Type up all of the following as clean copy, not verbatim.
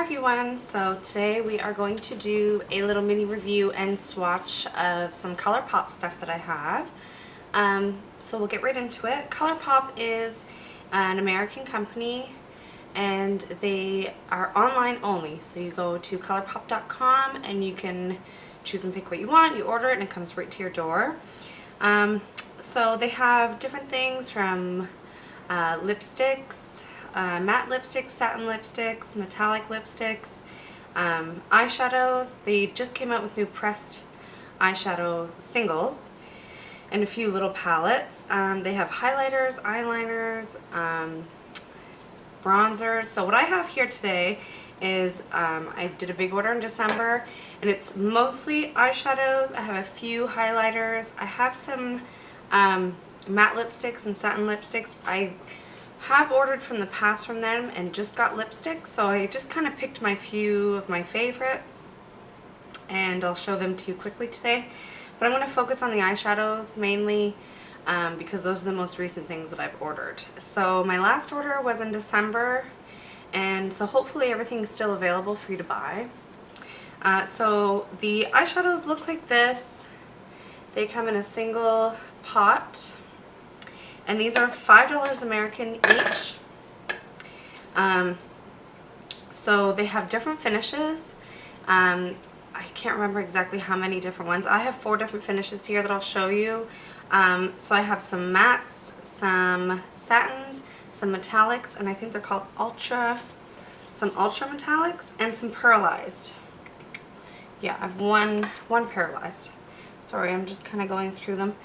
everyone, so today we are going to do a little mini review and swatch of some Colourpop stuff that I have. So we'll get right into it. Colourpop is an American company and they are online only. So you go to colourpop.com and you can choose and pick what you want, you order it and it comes right to your door. So they have different things from lipsticks, matte lipsticks, satin lipsticks, metallic lipsticks, eyeshadows. They just came out with new pressed eyeshadow singles and a few little palettes. They have highlighters, eyeliners, bronzers. So what I have here today is I did a big order in December and it's mostly eyeshadows. I have a few highlighters. I have some matte lipsticks and satin lipsticks. I have ordered from the past from them and just got lipstick, so I just kind of picked my few of my favorites and I'll show them to you quickly today. But I'm going to focus on the eyeshadows mainly because those are the most recent things that I've ordered. So my last order was in December, and so hopefully everything's still available for you to buy. So the eyeshadows look like this. They come in a single pot. And these are $5 American each. So they have different finishes. I can't remember exactly how many different ones. I have 4 different finishes here that I'll show you. So I have some mattes, some satins, some metallics, and I think they're called some ultra metallics, and some pearlized. Yeah, I have one pearlized. Sorry, I'm just kind of going through them.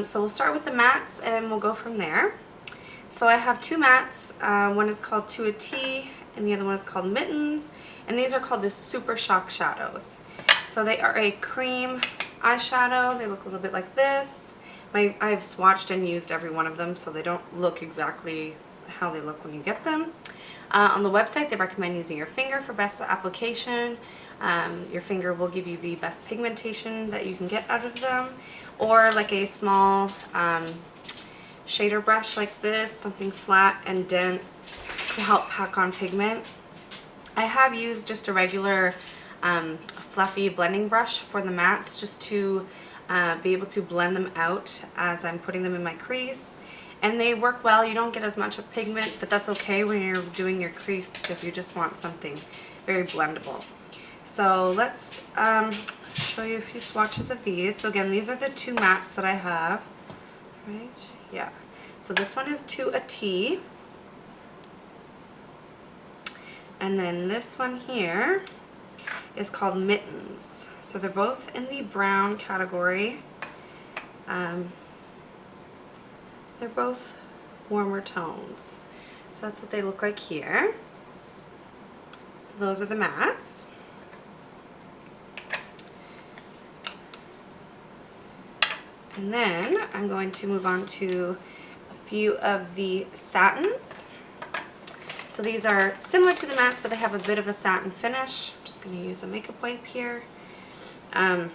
So we'll start with the mattes and we'll go from there. So I have 2 mattes. One is called To a T and the other one is called Mittens. And these are called the Super Shock Shadows. So they are a cream eyeshadow. They look a little bit like this. I've swatched and used every one of them, so they don't look exactly how they look when you get them. On the website, they recommend using your finger for best application. Your finger will give you the best pigmentation that you can get out of them, or like a small shader brush like this, something flat and dense to help pack on pigment. I have used just a regular fluffy blending brush for the mattes just to be able to blend them out as I'm putting them in my crease. And they work well. You don't get as much of pigment, but that's okay when you're doing your crease because you just want something very blendable. So let's show you a few swatches of these. So again, these are the 2 mattes that I have. Right? Yeah. So this one is To a T. And then this one here is called Mittens. So they're both in the brown category. They're both warmer tones. So that's what they look like here. So those are the mattes. And then I'm going to move on to a few of the satins. So these are similar to the mattes, but they have a bit of a satin finish. I'm just going to use a makeup wipe here. The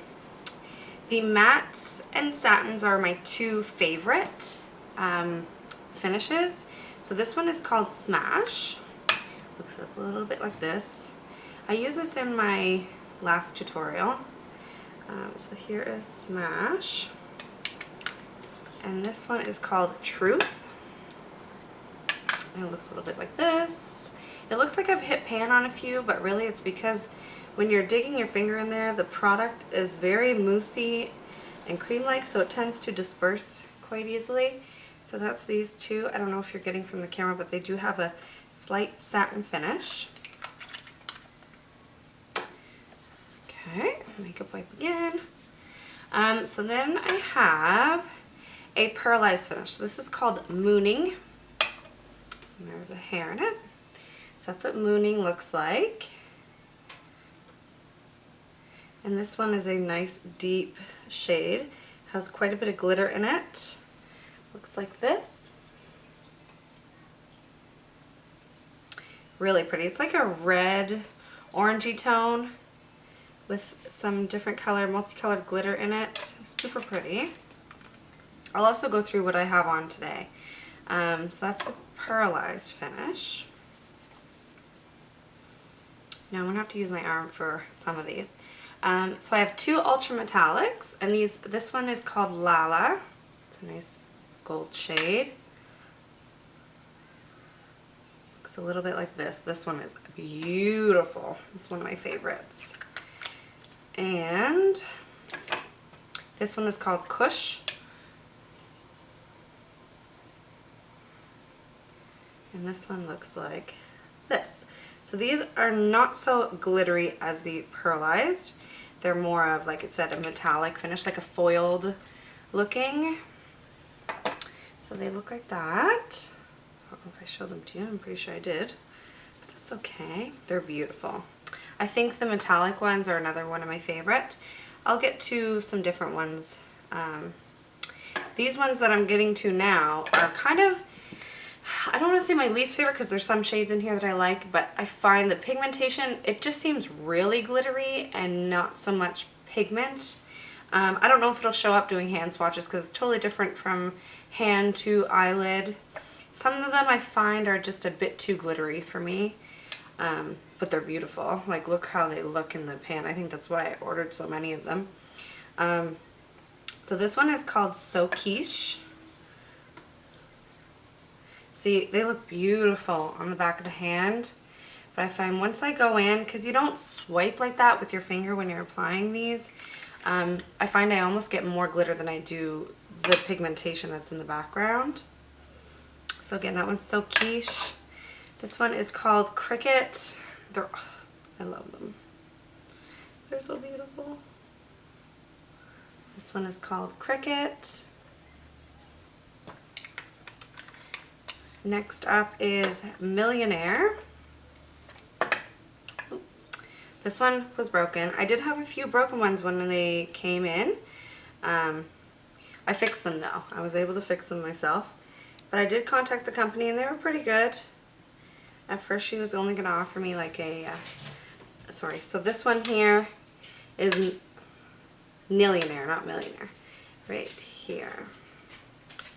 mattes and satins are my 2 favorite finishes. So this one is called Smash. Looks a little bit like this. I used this in my last tutorial. So here is Smash. And this one is called Truth. And it looks a little bit like this. It looks like I've hit pan on a few, but really it's because when you're digging your finger in there, the product is very moussey and cream-like, so it tends to disperse quite easily. So that's these 2. I don't know if you're getting from the camera, but they do have a slight satin finish. Okay, makeup wipe again. So then I have a pearlized finish. So this is called Mooning. And there's a hair in it. So that's what Mooning looks like. And this one is a nice deep shade. Has quite a bit of glitter in it. Looks like this. Really pretty. It's like a red orangey tone with some different color, multicolored glitter in it. Super pretty. I'll also go through what I have on today. So that's the pearlized finish. Now I'm gonna have to use my arm for some of these. So I have two ultra metallics, and this one is called Lala. It's a nice gold shade. Looks a little bit like this. This one is beautiful. It's one of my favorites. And this one is called Koosh. And this one looks like this. So these are not so glittery as the pearlized. They're more of, like it said, a metallic finish, like a foiled looking. So they look like that. I don't know if I showed them to you. I'm pretty sure I did. But that's okay. They're beautiful. I think the metallic ones are another one of my favorite. I'll get to some different ones. These ones that I'm getting to now are kind of, I don't want to say my least favorite because there's some shades in here that I like, but I find the pigmentation, it just seems really glittery and not so much pigment. I don't know if it'll show up doing hand swatches because it's totally different from hand to eyelid. Some of them I find are just a bit too glittery for me, but they're beautiful. Like, look how they look in the pan. I think that's why I ordered so many of them. So this one is called So Quiche. See, they look beautiful on the back of the hand, but I find once I go in, because you don't swipe like that with your finger when you're applying these, I find I almost get more glitter than I do the pigmentation that's in the background. So again, that one's So Quiche. This one is called Cricket. I love them. They're so beautiful. This one is called Cricket. Next up is Millionaire. This one was broken. I did have a few broken ones when they came in. I fixed them though. I was able to fix them myself. But I did contact the company and they were pretty good. At first she was only going to offer me like a, sorry, so this one here is Millionaire, not Millionaire. Right here.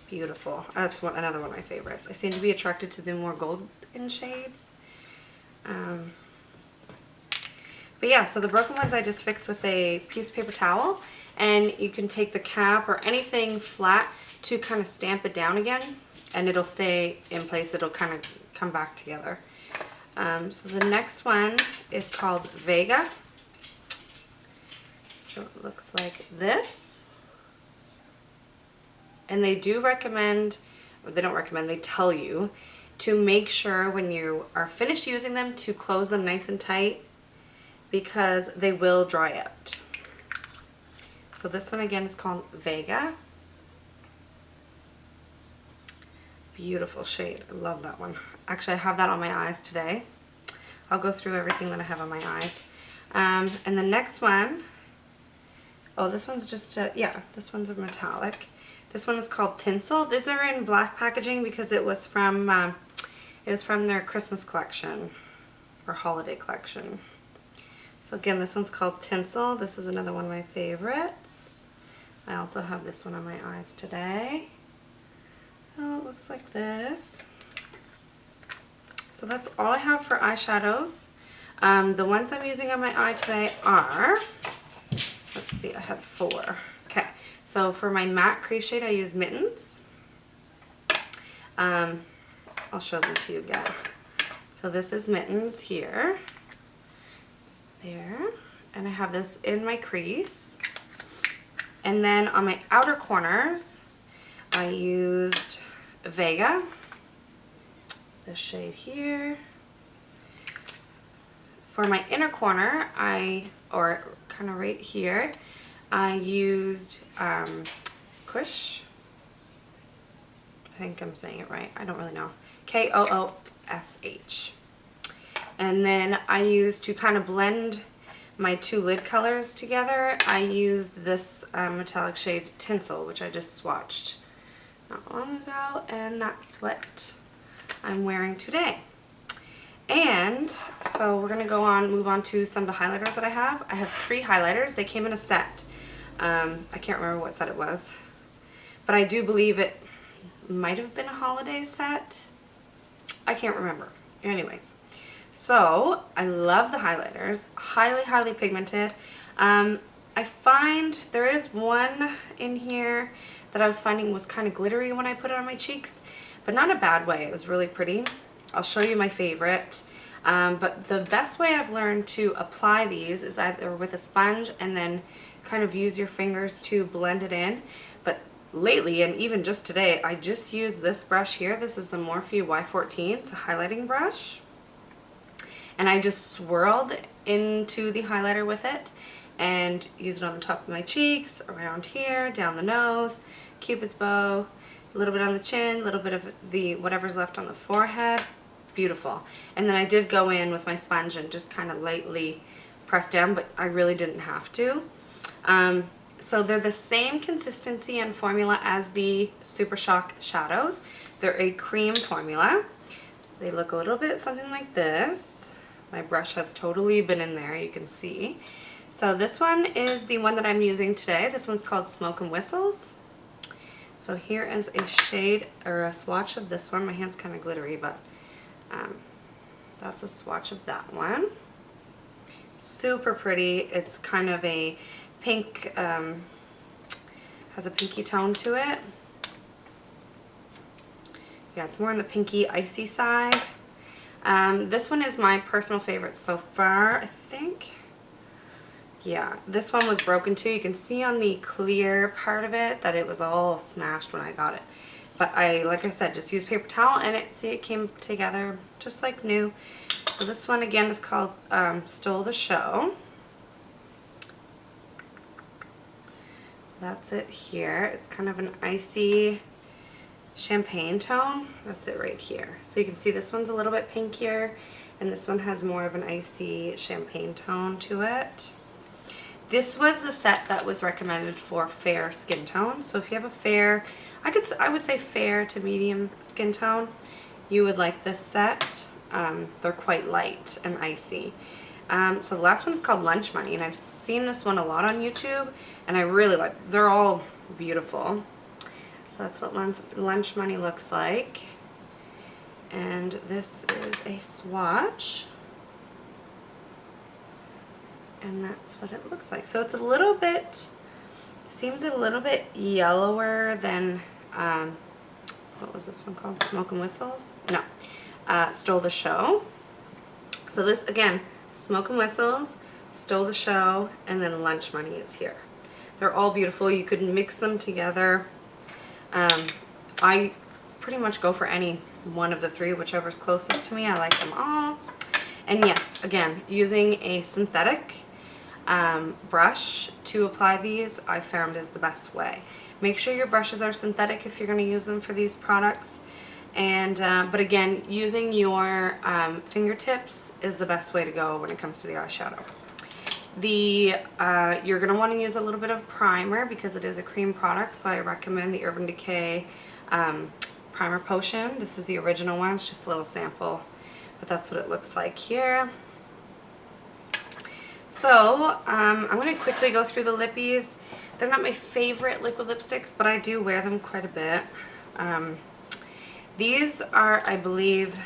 Beautiful. That's another one of my favorites. I seem to be attracted to the more golden shades. But yeah, so the broken ones I just fixed with a piece of paper towel, and you can take the cap or anything flat to kind of stamp it down again, and it'll stay in place. It'll kind of come back together. So the next one is called Vega. So it looks like this. And they do recommend, or they don't recommend, they tell you to make sure when you are finished using them to close them nice and tight because they will dry out. So this one again is called Vega. Beautiful shade. I love that one. Actually, I have that on my eyes today. I'll go through everything that I have on my eyes. And the next one, oh, this one's just, yeah, this one's a metallic. This one is called Tinsel. These are in black packaging because it was from their Christmas collection or holiday collection. So again, this one's called Tinsel. This is another one of my favorites. I also have this one on my eyes today. So it looks like this. So that's all I have for eyeshadows. The ones I'm using on my eye today are, let's see, I had 4. Okay, so for my matte crease shade, I use Mittens. I'll show them to you again. So this is Mittens here. There. And I have this in my crease. And then on my outer corners, I used Vega. This shade here. For my inner corner, or kind of right here, I used Koosh. I think I'm saying it right. I don't really know. Koosh. And then I used, to kind of blend my 2 lid colors together, I used this metallic shade Tinsel, which I just swatched not long ago, and that's what I'm wearing today. And so we're going to move on to some of the highlighters that I have. I have 3 highlighters. They came in a set. I can't remember what set it was, but I do believe it might have been a holiday set. I can't remember. Anyways, So I love the highlighters, highly, highly pigmented. I find there is one in here that I was finding was kind of glittery when I put it on my cheeks, but not in a bad way. It was really pretty. I'll show you my favorite. But the best way I've learned to apply these is either with a sponge and then kind of use your fingers to blend it in. But lately, and even just today, I just use this brush here. This is the Morphe Y14. It's a highlighting brush. And I just swirled into the highlighter with it and used it on the top of my cheeks, around here, down the nose, Cupid's bow, a little bit on the chin, a little bit of the whatever's left on the forehead. Beautiful. And then I did go in with my sponge and just kind of lightly press down, but I really didn't have to. So they're the same consistency and formula as the Super Shock shadows. They're a cream formula. They look a little bit something like this. My brush has totally been in there, you can see. So this one is the one that I'm using today. This one's called Smoke and Whistles. So here is a shade or a swatch of this one. My hand's kind of glittery, but that's a swatch of that one. Super pretty. It's kind of a pink, has a pinky tone to it. Yeah, it's more on the pinky icy side. This one is my personal favorite so far, I think. Yeah, this one was broken too. You can see on the clear part of it that it was all smashed when I got it. But I, like I said, just used paper towel and it came together just like new. So this one again is called Stole the Show. So that's it here. It's kind of an icy champagne tone. That's it right here. So you can see this one's a little bit pinkier and this one has more of an icy champagne tone to it. This was the set that was recommended for fair skin tone. So if you have a fair, I would say fair to medium skin tone, you would like this set. They're quite light and icy. So the last one is called Lunch Money, and I've seen this one a lot on YouTube, and I really like. They're all beautiful. So that's what Lunch Money looks like. And this is a swatch. And that's what it looks like. So it's a little bit, seems a little bit yellower than, what was this one called? Smoke and Whistles? No, Stole the Show. So this, again, Smoke and Whistles, Stole the Show, and then Lunch Money is here. They're all beautiful. You could mix them together. I pretty much go for any one of the three, whichever's closest to me. I like them all. And yes, again, using a synthetic brush to apply these, I found is the best way. Make sure your brushes are synthetic if you're going to use them for these products. And but again, using your fingertips is the best way to go when it comes to the eyeshadow. You're going to want to use a little bit of primer because it is a cream product, so I recommend the Urban Decay Primer Potion. This is the original one. It's just a little sample, but that's what it looks like here. So I'm going to quickly go through the lippies. They're not my favorite liquid lipsticks, but I do wear them quite a bit. These are, I believe,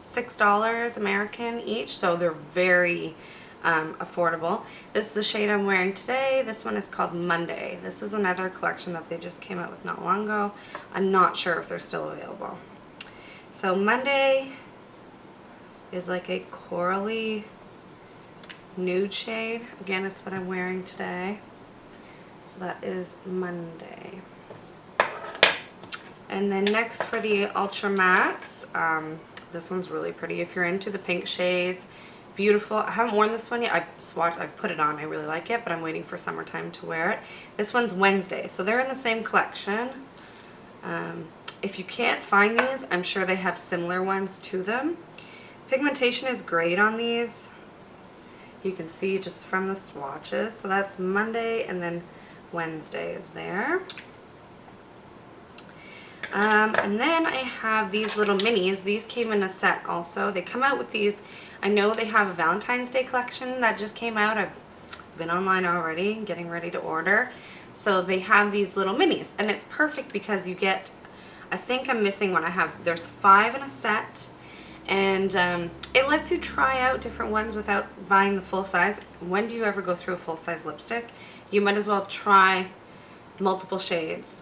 $6 American each, so they're very affordable. This is the shade I'm wearing today. This one is called Monday. This is another collection that they just came out with not long ago. I'm not sure if they're still available. So Monday is like a corally nude shade. Again, it's what I'm wearing today. So that is Monday. And then next for the Ultra Mattes, this one's really pretty. If you're into the pink shades, beautiful. I haven't worn this one yet. I've put it on. I really like it, but I'm waiting for summertime to wear it. This one's Wednesday, so they're in the same collection. If you can't find these, I'm sure they have similar ones to them. Pigmentation is great on these. You can see just from the swatches. So that's Monday, and then Wednesday is there. And then I have these little minis. These came in a set also. They come out with these. I know they have a Valentine's Day collection that just came out. I've been online already getting ready to order. So they have these little minis, and it's perfect because you get, I think I'm missing one. There's 5 in a set, And it lets you try out different ones without buying the full size. When do you ever go through a full size lipstick? You might as well try multiple shades.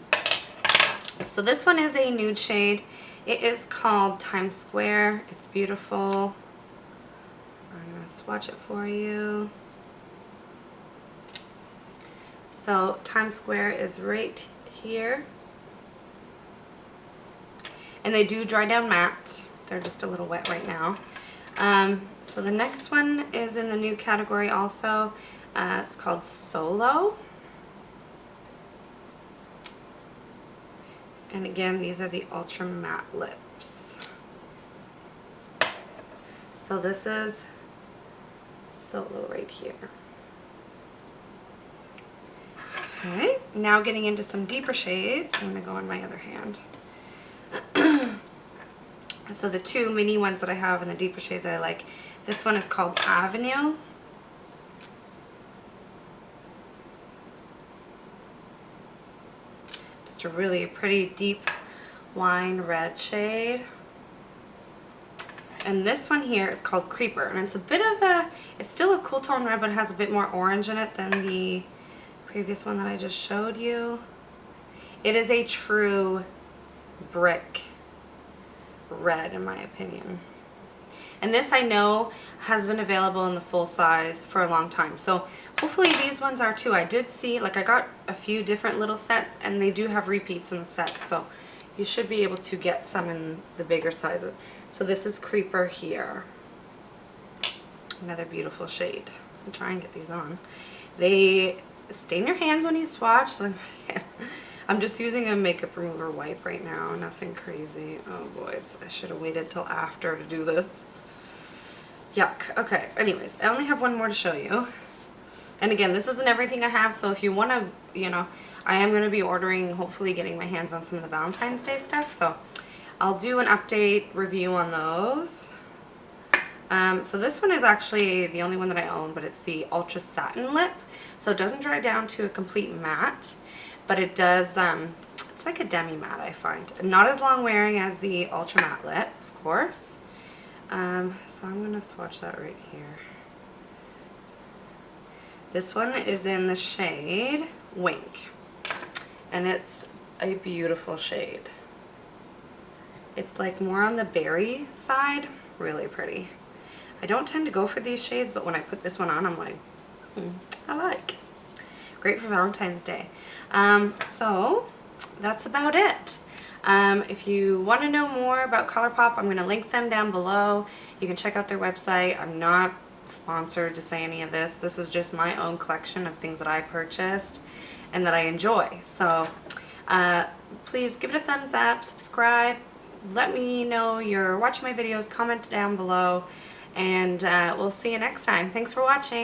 So this one is a nude shade. It is called Times Square. It's beautiful. I'm going to swatch it for you. So Times Square is right here. And they do dry down matte. They're just a little wet right now. So the next one is in the new category also. It's called Solo. And again, these are the ultra matte lips. So this is Solo right here. Okay, now getting into some deeper shades. I'm going to go on my other hand. So the two mini ones that I have in the deeper shades I like. This one is called Avenue. Just a really pretty deep wine red shade. And this one here is called Creeper, and it's a bit of a, it's still a cool tone red, but it has a bit more orange in it than the previous one that I just showed you. It is a true brick red in my opinion. And this I know has been available in the full size for a long time. So hopefully these ones are too. I did see, like I got a few different little sets and they do have repeats in the sets. So you should be able to get some in the bigger sizes. So this is Creeper here. Another beautiful shade. I'll try and get these on. They stain your hands when you swatch. So I'm just using a makeup remover wipe right now, nothing crazy. Oh boys, I should have waited till after to do this. Yuck. Okay, anyways, I only have one more to show you. And again, this isn't everything I have, so if you want to, you know, I am going to be ordering, hopefully getting my hands on some of the Valentine's Day stuff, so I'll do an update review on those. So this one is actually the only one that I own, but it's the Ultra Satin Lip. So it doesn't dry down to a complete matte, but it does, it's like a demi matte I find. Not as long wearing as the Ultra Matte Lip, of course. So I'm going to swatch that right here. This one is in the shade Wink, and it's a beautiful shade. It's like more on the berry side, really pretty. I don't tend to go for these shades, but when I put this one on, I'm like, I like. Great for Valentine's Day. So that's about it. If you want to know more about Colourpop, I'm going to link them down below. You can check out their website. I'm not sponsored to say any of this. This is just my own collection of things that I purchased and that I enjoy. So please give it a thumbs up, subscribe, let me know you're watching my videos, comment down below, and we'll see you next time. Thanks for watching.